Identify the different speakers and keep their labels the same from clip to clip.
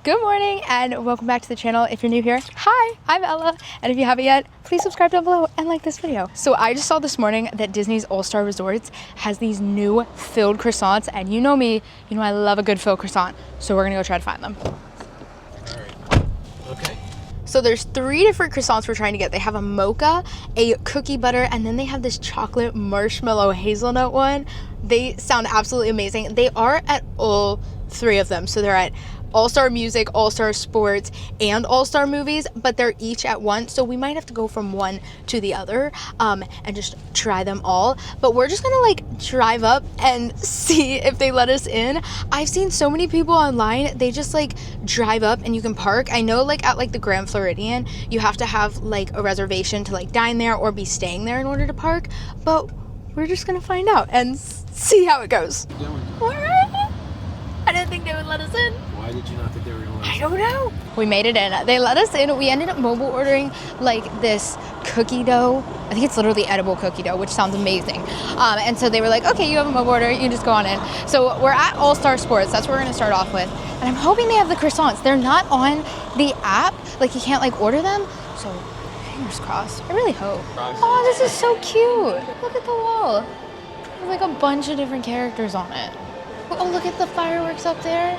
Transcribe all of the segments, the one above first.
Speaker 1: Good morning and welcome back to the channel. If you're new here, hi, I'm Ella. And if you haven't yet, please subscribe down below and like this video. So I just saw this morning that Disney's All-Star Resorts has these new filled croissants, and you know me, you know I love a good filled croissant. So we're gonna go try to find them.
Speaker 2: All right. Okay.
Speaker 1: So there's 3 different croissants we're trying to get. They have a mocha, a cookie butter, and then they have this chocolate marshmallow hazelnut one. They sound absolutely amazing. They are at all 3 of them. So they're at All-Star Music, All-Star Sports, and All-Star Movies, but they're each at once, so we might have to go from one to the other and just try them all. But we're just gonna like drive up and see if they let us in. I've seen so many people online, they just like drive up and you can park. I know like at like the Grand Floridian, you have to have like a reservation to like dine there or be staying there in order to park, but we're just gonna find out and see how it goes. I didn't think they would let us in.
Speaker 2: Why did you not think they were going to let us in?
Speaker 1: I don't know. We made it in. They let us in. We ended up mobile ordering like this cookie dough. I think it's literally edible cookie dough, which sounds amazing. And so they were like, okay, you have a mobile order. You can just go on in. So we're at All-Star Sports. That's what we're going to start off with. And I'm hoping they have the croissants. They're not on the app. Like you can't like order them. So fingers crossed. I really hope. Oh, this is so cute. Look at the wall. There's like a bunch of different characters on it. Oh, look at the fireworks up there.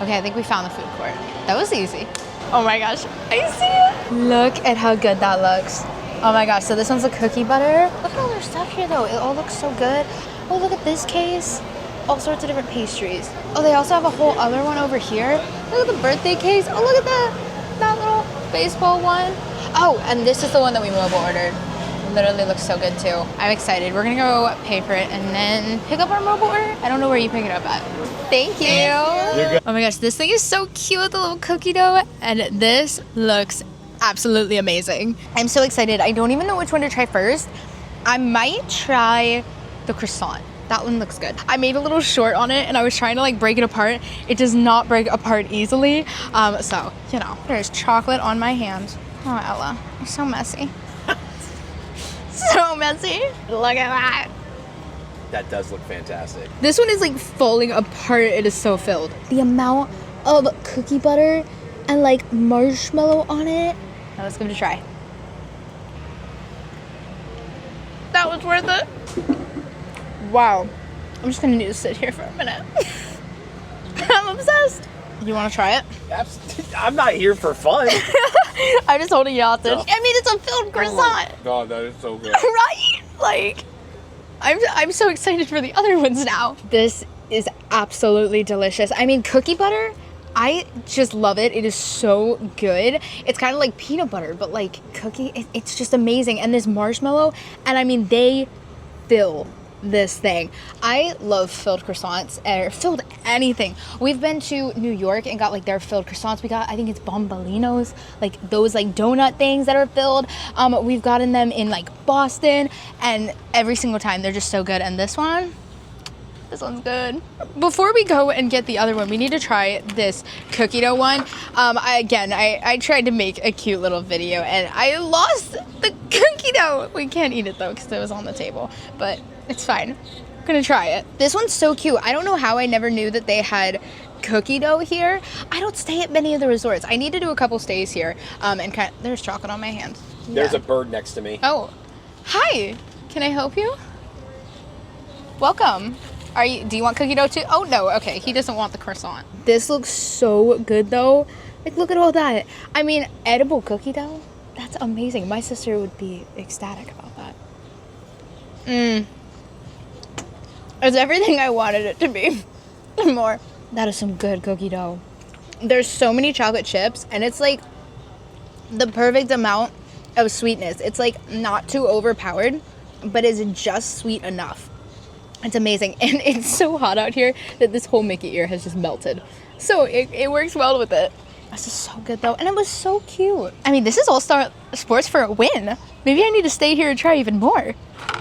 Speaker 1: Okay, I think we found the food court. That was easy. Oh my gosh, I see it. Look at how good that looks. Oh my gosh, so this one's a cookie butter. Look at all their stuff here though. It all looks so good. Oh, look at this case. All sorts of different pastries. Oh, they also have a whole other one over here. Look at the birthday case. Oh, look at that little baseball one. Oh, and this is the one that we mobile ordered. Literally looks so good too. I'm excited. We're gonna go pay for it and then pick up our mobile order. I don't know where you pick it up at. Thank you. Oh my gosh, this thing is so cute, the little cookie dough, and this looks absolutely amazing. I'm so excited. I don't even know which one to try first. I might try the croissant. That one looks good. I made a little short on it and I was trying to like break it apart. It does not break apart easily. So, you know, there's chocolate on my hand. Oh, Ella, you're so messy. So messy. Look at that.
Speaker 2: That does look fantastic.
Speaker 1: This one is like falling apart. It is so filled. The amount of cookie butter and like marshmallow on it. Now let's give it a try. That was worth it. Wow. I'm just gonna need to sit here for a minute. I'm obsessed. You want to try it?
Speaker 2: I'm not here for fun.
Speaker 1: I'm just holding you hostage.
Speaker 2: No.
Speaker 1: I mean, it's a filled croissant.
Speaker 2: Oh God, that is so good.
Speaker 1: Right? Like, I'm so excited for the other ones now. This is absolutely delicious. I mean, cookie butter, I just love it. It is so good. It's kind of like peanut butter, but like cookie, it's just amazing. And this marshmallow, and I mean, they fill this thing. I love filled croissants or filled anything. We've been to New York and got like their filled croissants. We got, I think it's bombolinos, like those like donut things that are filled. We've gotten them in like Boston, and every single time they're just so good. And this one's good. Before we go and get the other one, we need to try this cookie dough one. I tried to make a cute little video and I lost the cookie dough. We can't eat it though because it was on the table, but it's fine. I'm gonna try it. This one's so cute. I don't know how I never knew that they had cookie dough here. I don't stay at many of the resorts. I need to do a couple stays here. There's chocolate on my hand.
Speaker 2: There's a bird next to me.
Speaker 1: Oh, hi. Can I help you? Welcome. Do you want cookie dough too? Oh no, okay, he doesn't want the croissant. This looks so good though. Like, look at all that. I mean, edible cookie dough, that's amazing. My sister would be ecstatic about that. It's everything I wanted it to be. More. That is some good cookie dough. There's so many chocolate chips and it's like the perfect amount of sweetness. It's like not too overpowered, but is just sweet enough. It's amazing. And it's so hot out here that this whole Mickey ear has just melted. So it works well with it. This is so good though. And it was so cute. I mean, this is All-Star Sports for a win. Maybe I need to stay here and try even more.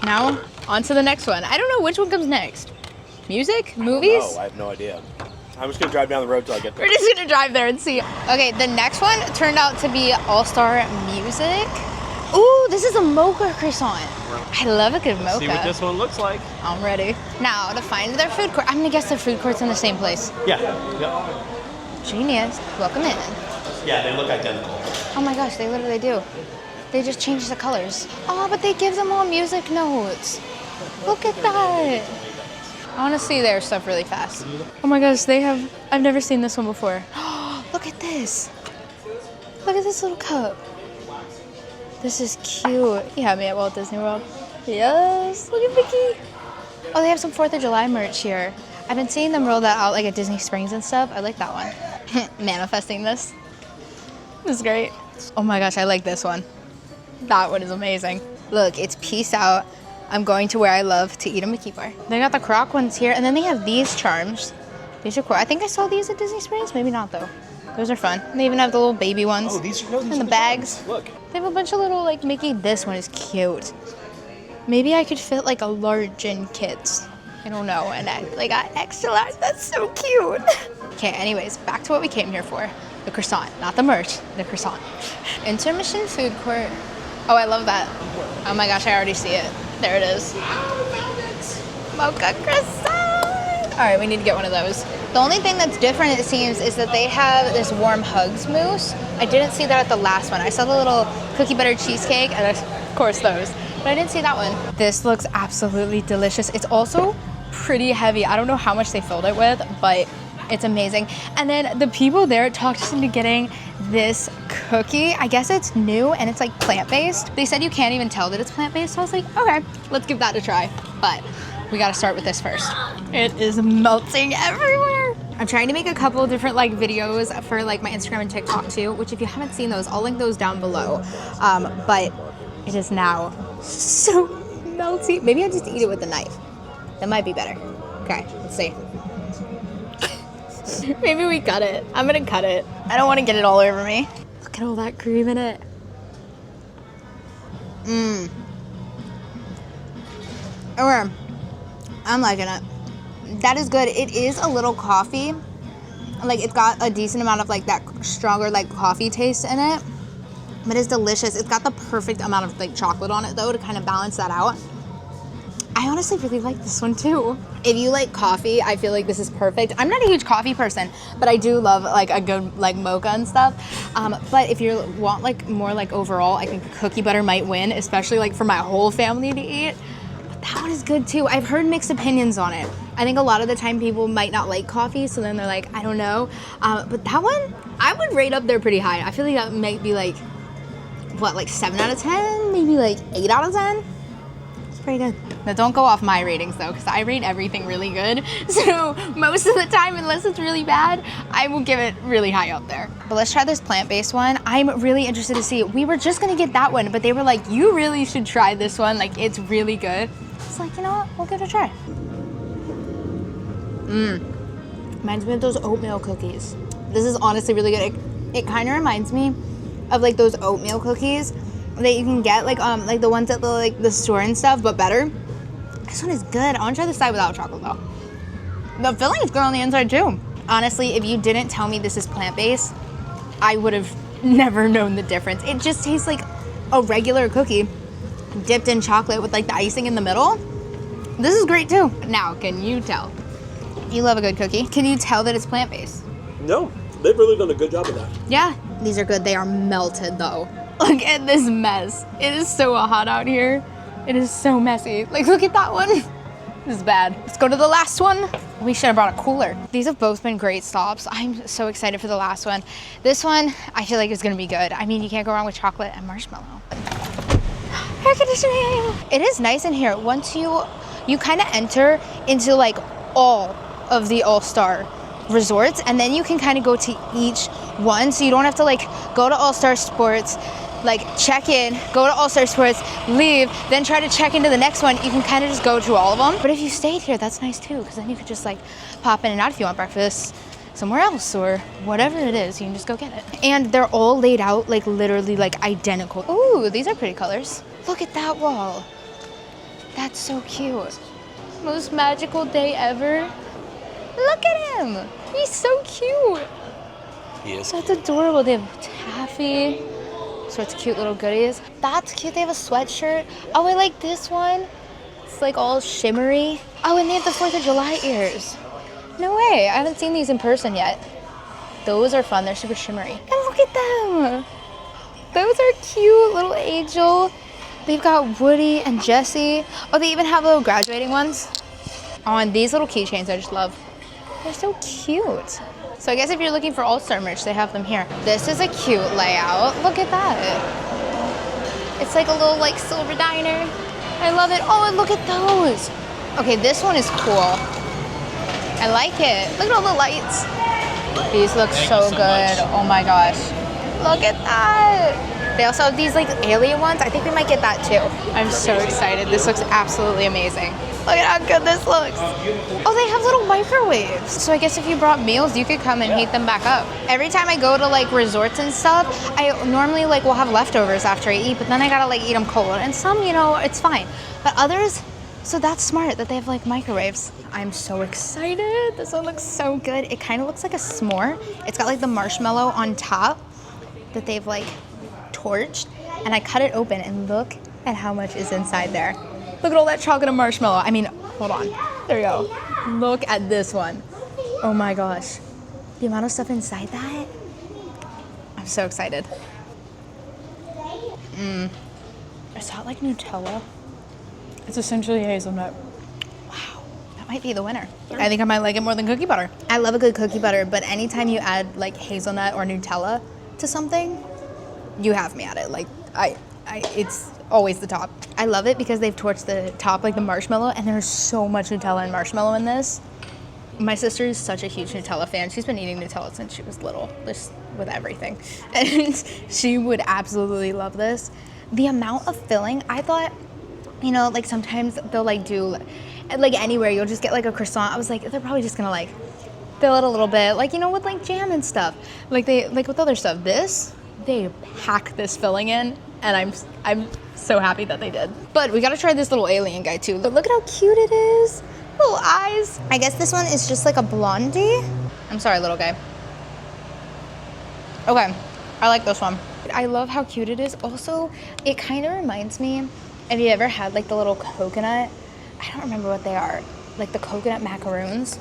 Speaker 1: Now, on to the next one. I don't know which one comes next. Music? Movies?
Speaker 2: No, I have no idea. I'm just gonna drive down the road till I get there.
Speaker 1: We're just gonna drive there and see. Okay, the next one turned out to be All-Star Music. Ooh, this is a mocha croissant. I love a good mocha.
Speaker 2: See what this one looks like.
Speaker 1: I'm ready. Now, to find their food court. I'm gonna guess their food court's in the same place.
Speaker 2: Yeah. Yep.
Speaker 1: Genius. Welcome in.
Speaker 2: Yeah, they look identical.
Speaker 1: Oh my gosh, they literally do. They just changed the colors. Oh, but they give them all music notes. Look at that. I want to see their stuff really fast. Oh my gosh, I've never seen this one before. Look at this. Look at this little cup. This is cute. You have me at Walt Disney World. Yes, look at Mickey. Oh, they have some 4th of July merch here. I've been seeing them roll that out like at Disney Springs and stuff. I like that one. Manifesting this. This is great. Oh my gosh, I like this one. That one is amazing. Look, it's peace out. I'm going to where I love to eat a Mickey bar. They got the croc ones here, and then they have these charms. These are cool. I think I saw these at Disney Springs. Maybe not though. Those are fun. And they even have the little baby ones.
Speaker 2: Oh, these are
Speaker 1: and the bags.
Speaker 2: Look.
Speaker 1: They have a bunch of little like Mickey. This one is cute. Maybe I could fit like a large in kids. I don't know. And I got extra large. That's so cute. Okay, anyways, back to what we came here for. The croissant, not the merch, the croissant. Intermission food court. Oh, I love that. Oh my gosh, I already see it. There it is. Mocha croissant. All right, we need to get one of those. The only thing that's different, it seems, is that they have this warm hugs mousse. I didn't see that at the last one. I saw the little cookie butter cheesecake, and of course those, but I didn't see that one. This looks absolutely delicious. It's also pretty heavy. I don't know how much they filled it with, but it's amazing. And then the people there talked us into getting this cookie. I guess it's new and it's like plant-based. They said you can't even tell that it's plant-based. So I was like, okay, let's give that a try. But we gotta start with this first. It is melting everywhere. I'm trying to make a couple of different like videos for like my Instagram and TikTok too, which if you haven't seen those, I'll link those down below. But it is now so melty. Maybe I just eat it with a knife. That might be better. Okay, let's see. Maybe we cut it. I'm gonna cut it. I don't want to get it all over me. Look at all that cream in it. Mmm. Okay. I'm liking it. That is good. It is a little coffee. Like it's got a decent amount of like that stronger like coffee taste in it. But it's delicious. It's got the perfect amount of like chocolate on it though to kind of balance that out. I honestly really like this one too. If you like coffee, I feel like this is perfect. I'm not a huge coffee person, but I do love like a good like mocha and stuff. But if you want like more like overall, I think cookie butter might win, especially like for my whole family to eat. But that one is good too. I've heard mixed opinions on it. I think a lot of the time people might not like coffee, so then they're like, I don't know. But that one, I would rate up there pretty high. I feel like that might be like, what, like 7 out of 10? Maybe like 8 out of 10? Pretty good. Now don't go off my ratings though, because I rate everything really good. So most of the time, unless it's really bad, I will give it really high up there. But let's try this plant-based one. I'm really interested to see. We were just gonna get that one, but they were like, you really should try this one. Like it's really good. It's like, you know what? We'll give it a try. Reminds me of those oatmeal cookies. This is honestly really good. It kind of reminds me of like those oatmeal cookies that you can get like the ones at the store and stuff, but better. This one is good. I want to try this side without chocolate though. The filling is good on the inside too. Honestly, if you didn't tell me this is plant-based, I would have never known the difference. It just tastes like a regular cookie dipped in chocolate with like the icing in the middle. This is great too. Now, can you tell? You love a good cookie. Can you tell that it's plant-based?
Speaker 2: No, they've really done a good job of that.
Speaker 1: Yeah, these are good. They are melted though. Look at this mess. It is so hot out here. It is so messy. Like, look at that one. This is bad. Let's go to the last one. We should have brought a cooler. These have both been great stops. I'm so excited for the last one. This one, I feel like is gonna be good. I mean, you can't go wrong with chocolate and marshmallow. Air conditioning. It is nice in here. Once you kind of enter into like all of the All-Star resorts, and then you can kind of go to each one, so you don't have to like go to All-Star Sports, like check in, go to All-Star Sports, leave, then try to check into the next one. You can kind of just go to all of them. But if you stayed here, that's nice too, because then you could just like pop in and out if you want breakfast somewhere else or whatever it is, you can just go get it. And they're all laid out like literally like identical. Ooh, these are pretty colors. Look at that wall. That's so cute. Most magical day ever. Look at him. He's so cute.
Speaker 2: He is.
Speaker 1: That's adorable. They have taffy. Sorts of cute little goodies. That's cute. They have a sweatshirt. Oh, I like this one. It's like all shimmery. Oh, and they have the 4th of July ears. No way. I haven't seen these in person yet. Those are fun. They're super shimmery. And look at them. Those are cute, little Angel. They've got Woody and Jessie. Oh, they even have little graduating ones. Oh, and these little keychains I just love. They're so cute. So I guess if you're looking for All-Star merch, they have them here. This is a cute layout. Look at that. It's like a little like silver diner. I love it. Oh, and look at those. Okay, this one is cool. I like it. Look at all the lights. These look so good. Oh my gosh. Look at that. They also have these like alien ones. I think we might get that too. I'm so excited. This looks absolutely amazing. Look at how good this looks. Oh, they have little microwaves. So I guess if you brought meals, you could come and heat them back up. Every time I go to like resorts and stuff, I normally like will have leftovers after I eat, but then I gotta like eat them cold. And some, you know, it's fine. But others, so that's smart that they have like microwaves. I'm so excited. This one looks so good. It kind of looks like a s'more. It's got like the marshmallow on top that they've like torched. And I cut it open and look at how much is inside there. Look at all that chocolate and marshmallow. I mean, hold on. There you go. Look at this one. Oh my gosh. The amount of stuff inside that. I'm so excited. Is that like Nutella? It's essentially hazelnut. Wow, that might be the winner. I think I might like it more than cookie butter. I love a good cookie butter, but anytime you add like hazelnut or Nutella to something, you have me at it. Like it's always the top. I love it because they've torched the top like the marshmallow, and there's so much Nutella and marshmallow in this. My sister is such a huge Nutella fan. She's been eating Nutella since she was little, just with everything. And she would absolutely love this. The amount of filling, I thought, you know, like sometimes they'll like do, like anywhere, you'll just get like a croissant. I was like, they're probably just gonna like fill it a little bit, like, you know, with like jam and stuff. Like they, like with other stuff. This, they pack this filling in, and I'm so happy that they did. But we gotta try this little alien guy too. Look at how cute it is. Little eyes. I guess this one is just like a blondie. I'm sorry, little guy. Okay, I like this one. I love how cute it is. Also, it kind of reminds me, have you ever had like the little coconut? I don't remember what they are. Like the coconut macaroons.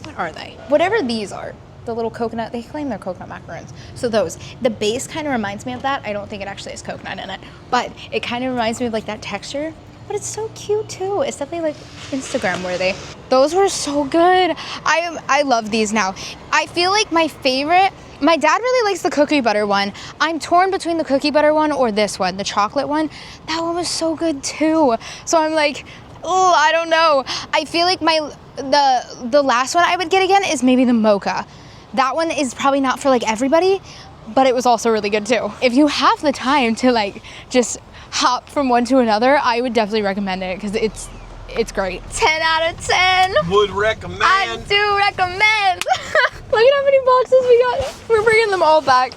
Speaker 1: What are they? Whatever these are. The little coconut, they claim they're coconut macaroons. So those. The base kind of reminds me of that. I don't think it actually has coconut in it. But it kind of reminds me of like that texture. But it's so cute too. It's definitely like Instagram worthy. Those were so good. I love these now. I feel like my favorite, my dad really likes the cookie butter one. I'm torn between the cookie butter one or this one, the chocolate one. That one was so good too. So I'm like, oh, I don't know. I feel like the last one I would get again is maybe the mocha. That one is probably not for like everybody, but it was also really good too. If you have the time to like just hop from one to another, I would definitely recommend it because it's great. 10 out of 10.
Speaker 2: Would recommend.
Speaker 1: I do recommend. Look at how many boxes we got. We're bringing them all back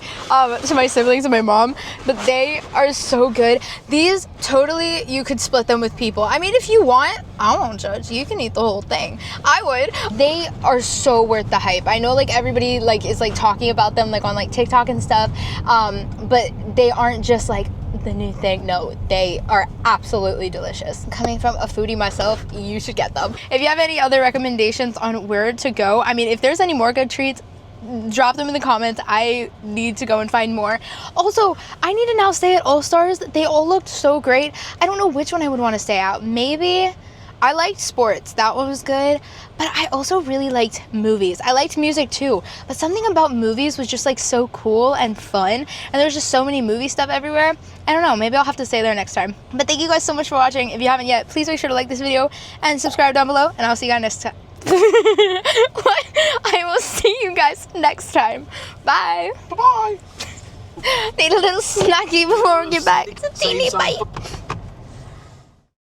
Speaker 1: to my siblings and my mom, but they are so good. These totally, you could split them with people. I mean, if you want, I won't judge. You can eat the whole thing. I would. They are so worth the hype. I know like everybody like is like talking about them like on like TikTok and stuff, but they aren't just like the new thing. No, they are absolutely delicious. Coming from a foodie myself, you should get them. If you have any other recommendations on where to go, I mean, if there's any more good treats, drop them in the comments. I need to go and find more. Also, I need to now stay at All Stars. They all looked so great. I don't know which one I would want to stay at. Maybe I liked sports. That one was good. But I also really liked movies. I liked music too. But something about movies was just like so cool and fun. And there's just so many movie stuff everywhere. I don't know. Maybe I'll have to stay there next time. But thank you guys so much for watching. If you haven't yet, please make sure to like this video and subscribe down below. And I'll see you guys next time. I will see you guys next time. Bye.
Speaker 2: Bye.
Speaker 1: Need a little snacky before we get back. It's a teeny bite.